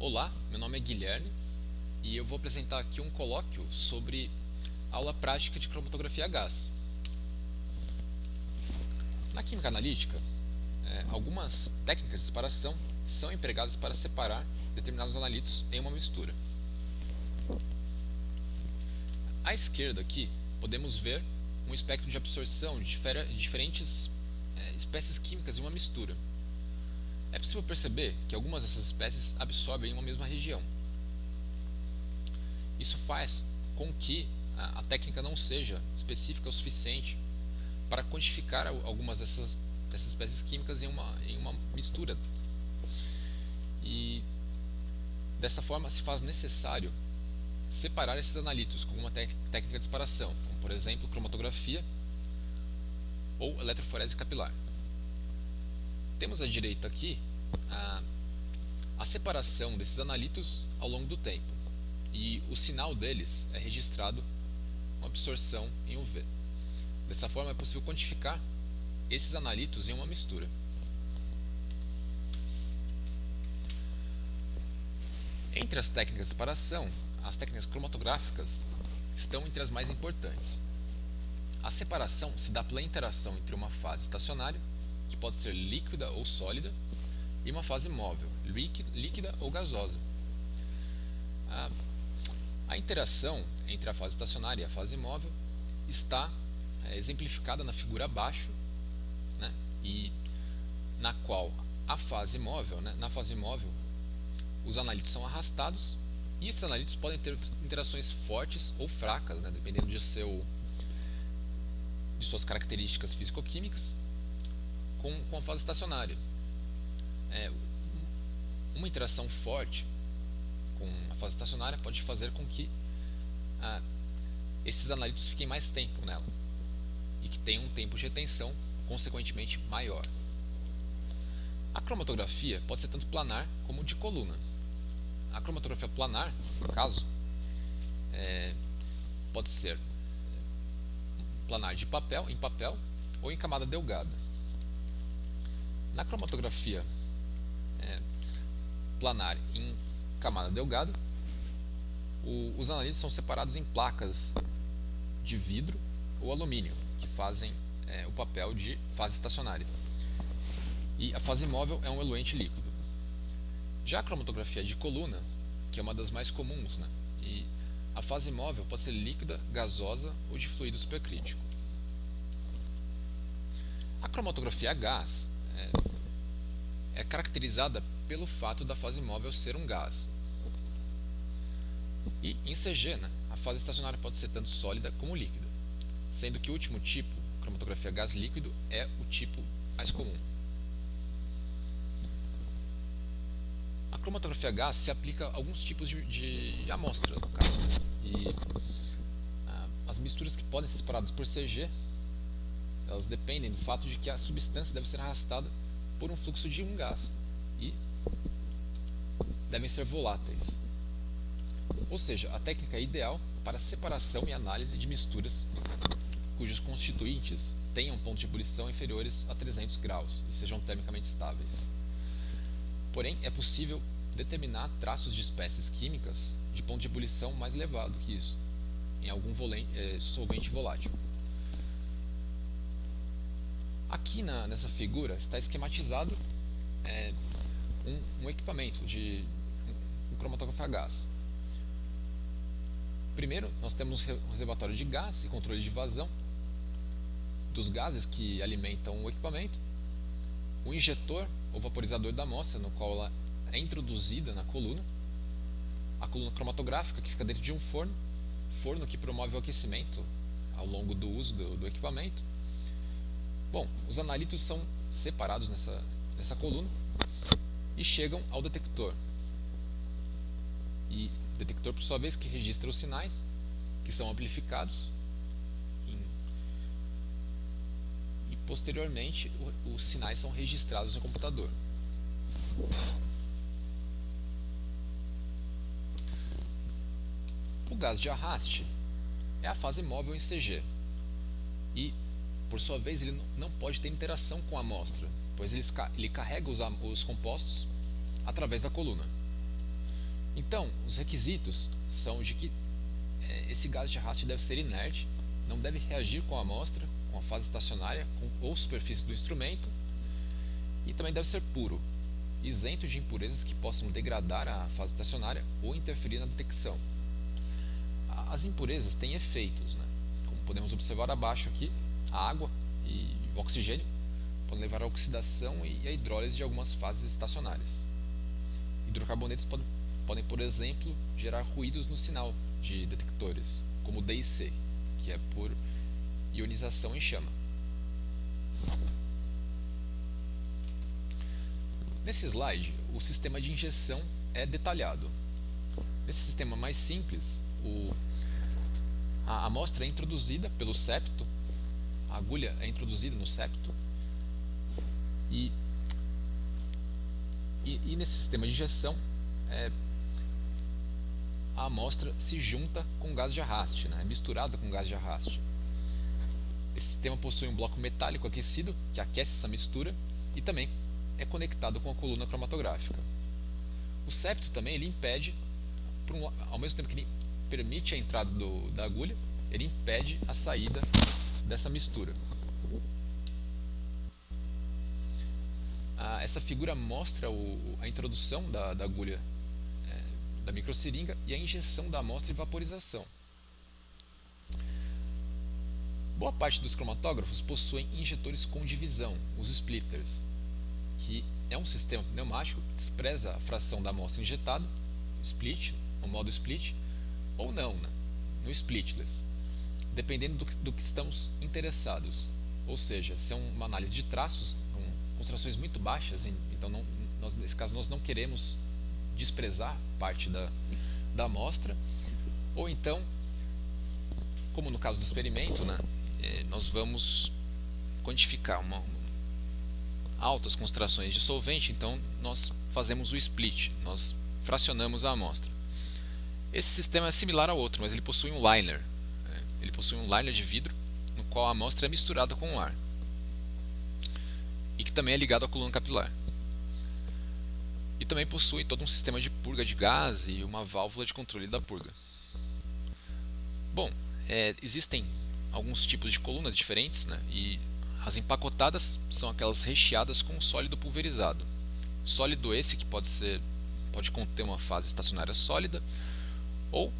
Olá, meu nome é Guilherme e eu vou apresentar aqui um colóquio sobre aula prática de cromatografia a gás. Na química analítica, algumas técnicas de separação são empregadas para separar determinados analitos em uma mistura. À esquerda aqui, podemos ver um espectro de absorção de diferentes espécies químicas em uma mistura. É possível perceber que algumas dessas espécies absorvem em uma mesma região. Isso faz com que a técnica não seja específica o suficiente para quantificar algumas dessas espécies químicas em uma mistura. E dessa forma se faz necessário separar esses analitos com uma técnica de separação, como por exemplo cromatografia ou eletroforese capilar. Temos à direita aqui a separação desses analitos ao longo do tempo, e o sinal deles é registrado com absorção em UV. Dessa forma é possível quantificar esses analitos em uma mistura. Entre as técnicas de separação, as técnicas cromatográficas estão entre as mais importantes. A separação se dá pela interação entre uma fase estacionária, que pode ser líquida ou sólida, e uma fase móvel, líquida ou gasosa. A interação entre a fase estacionária e a fase móvel está exemplificada na figura abaixo, né, e na qual a fase móvel, na fase móvel, os analitos são arrastados, e esses analitos podem ter interações fortes ou fracas, dependendo de suas características físico-químicas, com a fase estacionária. Uma interação forte com a fase estacionária pode fazer com que esses analitos fiquem mais tempo nela e que tenham um tempo de retenção consequentemente maior. A cromatografia pode ser tanto planar como de coluna. A cromatografia planar, no caso, pode ser planar em papel ou em camada delgada. Na cromatografia planar em camada delgada, os analitos são separados em placas de vidro ou alumínio, que fazem o papel de fase estacionária. E a fase móvel é um eluente líquido. Já a cromatografia de coluna, que é uma das mais comuns, e a fase móvel pode ser líquida, gasosa ou de fluido supercrítico. A cromatografia a gás é caracterizada pelo fato da fase móvel ser um gás. E em CG, a fase estacionária pode ser tanto sólida como líquida, sendo que o último tipo, cromatografia gás líquido, é o tipo mais comum. A cromatografia gás se aplica a alguns tipos de amostras, no caso, e as misturas que podem ser separadas por CG, elas dependem do fato de que a substância deve ser arrastada por um fluxo de um gás e devem ser voláteis. Ou seja, a técnica é ideal para separação e análise de misturas cujos constituintes tenham pontos de ebulição inferiores a 300 graus e sejam termicamente estáveis. Porém, é possível determinar traços de espécies químicas de ponto de ebulição mais elevado que isso, em algum solvente volátil. Aqui nessa figura está esquematizado um equipamento de um cromatografia a gás. Primeiro, nós temos um reservatório de gás e controle de vazão dos gases que alimentam o equipamento, o injetor ou vaporizador da amostra, no qual ela é introduzida na coluna, a coluna cromatográfica, que fica dentro de um forno que promove o aquecimento ao longo do uso do equipamento. Bom, os analitos são separados nessa coluna e chegam ao detector. E o detector, por sua vez, que registra os sinais, que são amplificados, e posteriormente os sinais são registrados no computador. O gás de arraste é a fase móvel em CG e, por sua vez, ele não pode ter interação com a amostra, pois ele carrega os compostos através da coluna. Então, os requisitos são de que esse gás de arraste deve ser inerte, não deve reagir com a amostra, com a fase estacionária ou superfície do instrumento, e também deve ser puro, isento de impurezas que possam degradar a fase estacionária ou interferir na detecção. As impurezas têm efeitos, né? Como podemos observar abaixo aqui, a água e o oxigênio podem levar à oxidação e à hidrólise de algumas fases estacionárias. Hidrocarbonetos podem, por exemplo, gerar ruídos no sinal de detectores, como o DIC, que é por ionização em chama. Nesse slide, o sistema de injeção é detalhado. Nesse sistema mais simples, a amostra é introduzida pelo septo, a agulha é introduzida no septo, e nesse sistema de injeção, a amostra se junta com gás de arraste, né? É misturada com gás de arraste. Esse sistema possui um bloco metálico aquecido, que aquece essa mistura, e também é conectado com a coluna cromatográfica. O septo também ele impede, ao mesmo tempo que ele permite a entrada da agulha, ele impede a saída dessa mistura. Essa figura mostra a introdução da agulha da microseringa e a injeção da amostra e vaporização. Boa parte dos cromatógrafos possuem injetores com divisão, os splitters, que é um sistema pneumático que despreza a fração da amostra injetada, split, no modo split, ou não, né, no splitless, dependendo do que estamos interessados. Ou seja, se é uma análise de traços, concentrações muito baixas, então nesse caso nós não queremos desprezar parte da amostra, ou então, como no caso do experimento, né, nós vamos quantificar altas concentrações de solvente, então nós fazemos o split, nós fracionamos a amostra. Esse sistema é similar ao outro, mas ele possui um liner. Ele possui um liner de vidro, no qual a amostra é misturada com o ar, e que também é ligado à coluna capilar. E também possui todo um sistema de purga de gás e uma válvula de controle da purga. Bom, existem alguns tipos de colunas diferentes, né? E as empacotadas são aquelas recheadas com sólido pulverizado. Sólido esse que pode conter uma fase estacionária sólida ou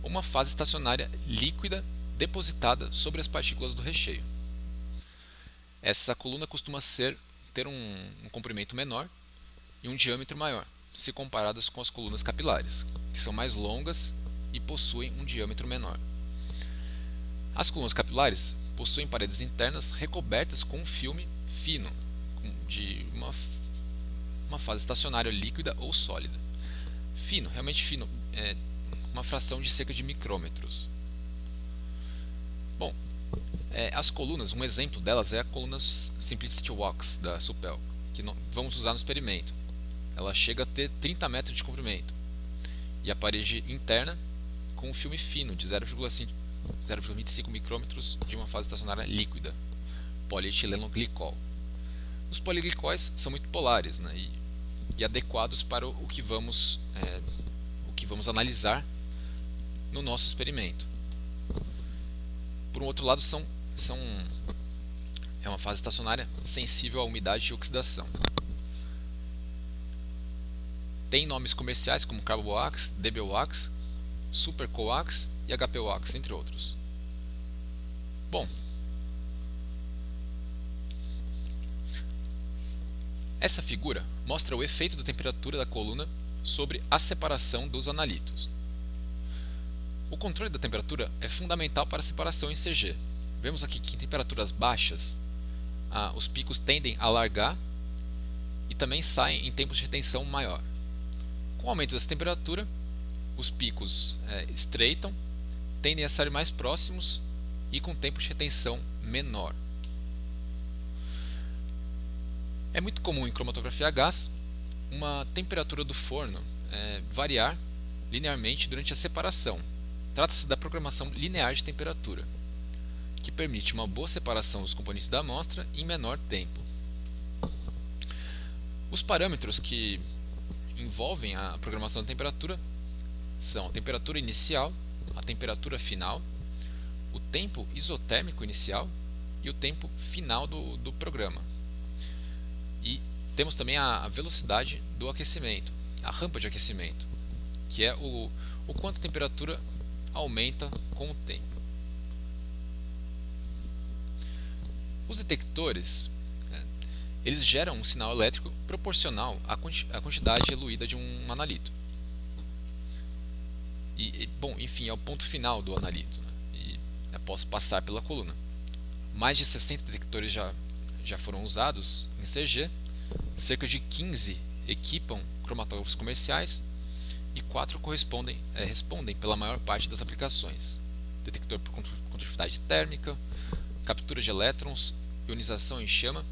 uma fase estacionária líquida depositada sobre as partículas do recheio. Essa coluna costuma ter um comprimento menor e um diâmetro maior, se comparadas com as colunas capilares, que são mais longas e possuem um diâmetro menor. As colunas capilares possuem paredes internas recobertas com um filme fino, de uma fase estacionária líquida ou sólida. Fino, realmente fino, uma fração de cerca de micrômetros. Bom, as colunas, um exemplo delas é a coluna Simplicity Wax da Supel, que vamos usar no experimento. Ela chega a ter 30 metros de comprimento e a parede interna com um filme fino de 0,25 micrômetros de uma fase estacionária líquida, polietileno-glicol. Os poliglicóis são muito polares, né, e adequados para o que vamos analisar no nosso experimento. Por um outro lado, é uma fase estacionária sensível à umidade e oxidação. Tem nomes comerciais como Carbowax, DBWax, Supercoax e HPWax, entre outros. Bom, essa figura mostra o efeito da temperatura da coluna sobre a separação dos analitos. O controle da temperatura é fundamental para a separação em CG. Vemos aqui que em temperaturas baixas, os picos tendem a alargar e também saem em tempos de retenção maior. Com o aumento dessa temperatura, os picos estreitam, tendem a sair mais próximos e com tempo de retenção menor. É muito comum em cromatografia a gás uma temperatura do forno variar linearmente durante a separação. Trata-se da programação linear de temperatura, que permite uma boa separação dos componentes da amostra em menor tempo. Os parâmetros que envolvem a programação da temperatura são a temperatura inicial, a temperatura final, o tempo isotérmico inicial e o tempo final do programa. E temos também a velocidade do aquecimento, a rampa de aquecimento, que é o quanto a temperatura aumenta com o tempo. Os detectores, eles geram um sinal elétrico proporcional à quantidade diluída de um analito. Bom, enfim, é o ponto final do analito, né? E após passar pela coluna. Mais de 60 detectores já foram usados em CG, cerca de 15 equipam cromatógrafos comerciais e 4 respondem pela maior parte das aplicações. Detector por condutividade térmica, captura de elétrons, ionização em chama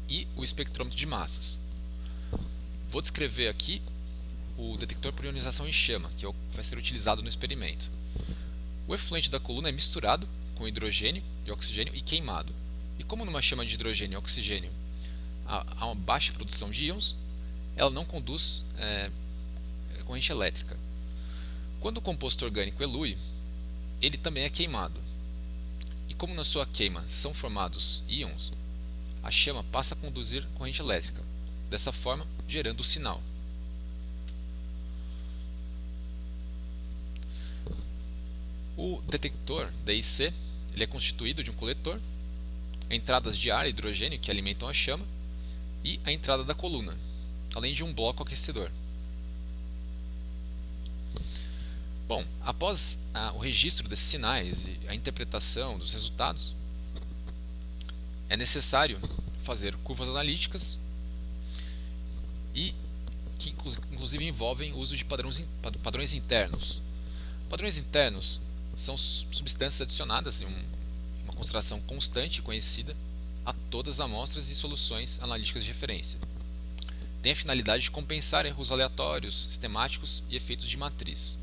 e o espectrômetro de massas. Vou descrever aqui o detector por ionização em chama, que vai ser utilizado no experimento. O efluente da coluna é misturado com hidrogênio e oxigênio e queimado. E como numa chama de hidrogênio e oxigênio há uma baixa produção de íons, ela não conduz corrente elétrica. Quando o composto orgânico elui, ele também é queimado. E como na sua queima são formados íons, a chama passa a conduzir corrente elétrica, dessa forma gerando o sinal. O detector DIC ele é constituído de um coletor, entradas de ar e hidrogênio que alimentam a chama e a entrada da coluna, além de um bloco aquecedor. Bom, após o registro desses sinais e a interpretação dos resultados, é necessário fazer curvas analíticas e que inclusive envolvem o uso de padrões internos. Padrões internos são substâncias adicionadas em uma concentração constante e conhecida a todas as amostras e soluções analíticas de referência. Tem a finalidade de compensar erros aleatórios, sistemáticos e efeitos de matriz.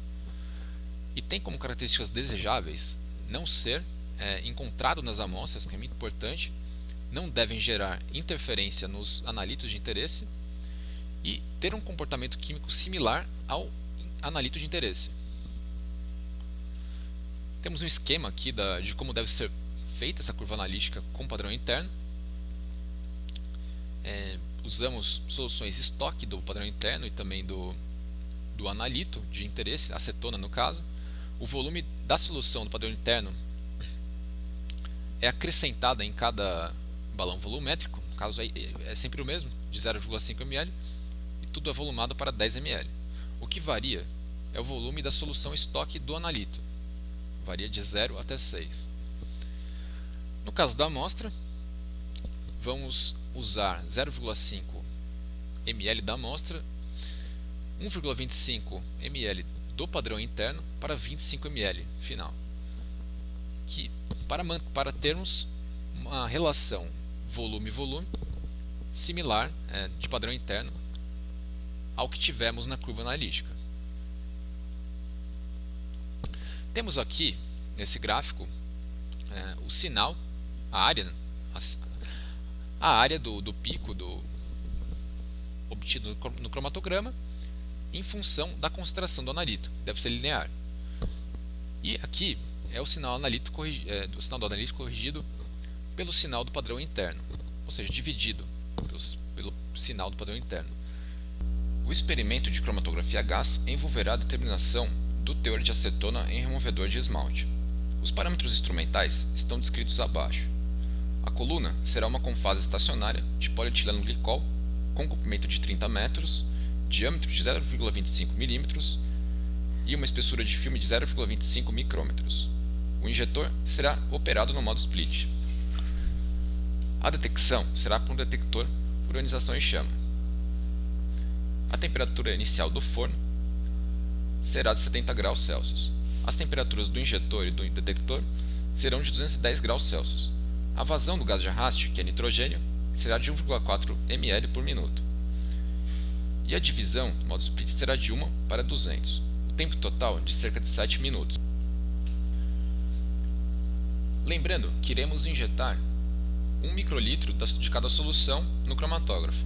E tem como características desejáveis não ser encontrado nas amostras, que é muito importante, não devem gerar interferência nos analitos de interesse e ter um comportamento químico similar ao analito de interesse. Temos um esquema aqui de como deve ser feita essa curva analítica com padrão interno. Usamos soluções estoque do padrão interno e também do analito de interesse, acetona no caso. O volume da solução do padrão interno é acrescentada em cada balão volumétrico, no caso é sempre o mesmo, de 0,5 ml, e tudo é volumado para 10 ml. O que varia é o volume da solução estoque do analito, varia de 0 até 6. No caso da amostra, vamos usar 0,5 ml da amostra, 1,25 ml do padrão interno para 25 ml final, que para termos uma relação volume-volume similar de padrão interno ao que tivemos na curva analítica. Temos aqui nesse gráfico o sinal, a área do pico obtido no cromatograma em função da concentração do analito, que deve ser linear. E aqui é o sinal do analito corrigido pelo sinal do padrão interno, ou seja, dividido pelo sinal do padrão interno. O experimento de cromatografia a gás envolverá a determinação do teor de acetona em removedor de esmalte. Os parâmetros instrumentais estão descritos abaixo. A coluna será uma confase estacionária de polietileno glicol com comprimento de 30 metros, diâmetro de 0,25 mm e uma espessura de filme de 0,25 micrômetros. O injetor será operado no modo split. A detecção será por um detector por ionização em chama. A temperatura inicial do forno será de 70 graus Celsius. As temperaturas do injetor e do detector serão de 210 graus Celsius. A vazão do gás de arraste, que é nitrogênio, será de 1,4 ml por minuto. E a divisão do modo split será de 1 para 200. O tempo total de cerca de 7 minutos. Lembrando que iremos injetar 1 microlitro de cada solução no cromatógrafo.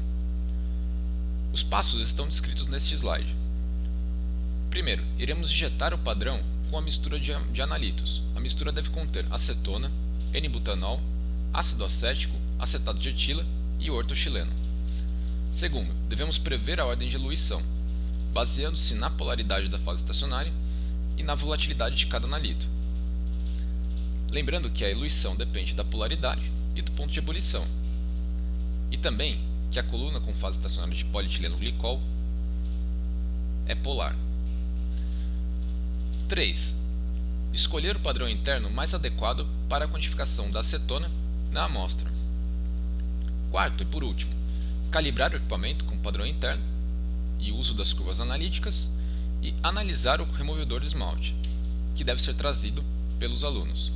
Os passos estão descritos neste slide. Primeiro, iremos injetar o padrão com a mistura de analitos. A mistura deve conter acetona, N-butanol, ácido acético, acetato de etila e ortoxileno. Segundo, devemos prever a ordem de eluição, baseando-se na polaridade da fase estacionária e na volatilidade de cada analito. Lembrando que a eluição depende da polaridade e do ponto de ebulição. E também que a coluna com fase estacionária de polietileno glicol é polar. 3. Escolher o padrão interno mais adequado para a quantificação da acetona na amostra. Quarto e por último, calibrar o equipamento com padrão interno e uso das curvas analíticas e analisar o removedor de esmalte, que deve ser trazido pelos alunos.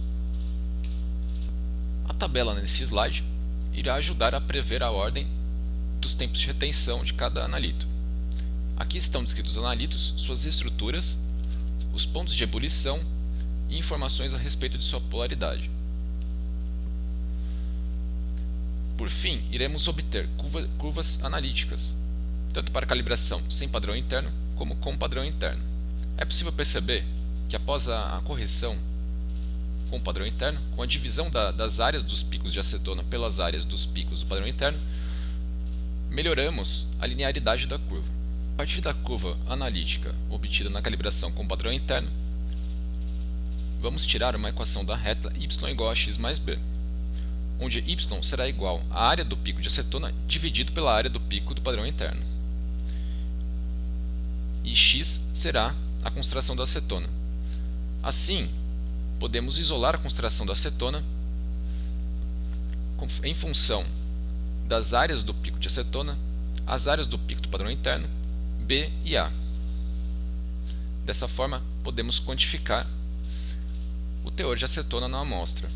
A tabela nesse slide irá ajudar a prever a ordem dos tempos de retenção de cada analito. Aqui estão descritos os analitos, suas estruturas, os pontos de ebulição e informações a respeito de sua polaridade. Por fim, iremos obter curvas analíticas, tanto para calibração sem padrão interno como com padrão interno. É possível perceber que após a correção com o padrão interno, com a divisão das áreas dos picos de acetona pelas áreas dos picos do padrão interno, melhoramos a linearidade da curva. A partir da curva analítica obtida na calibração com o padrão interno, vamos tirar uma equação da reta y igual a x mais b, onde y será igual à área do pico de acetona dividido pela área do pico do padrão interno. E x será a concentração da acetona. Assim, podemos isolar a concentração da acetona em função das áreas do pico de acetona, as áreas do pico do padrão interno, B e A. Dessa forma, podemos quantificar o teor de acetona na amostra.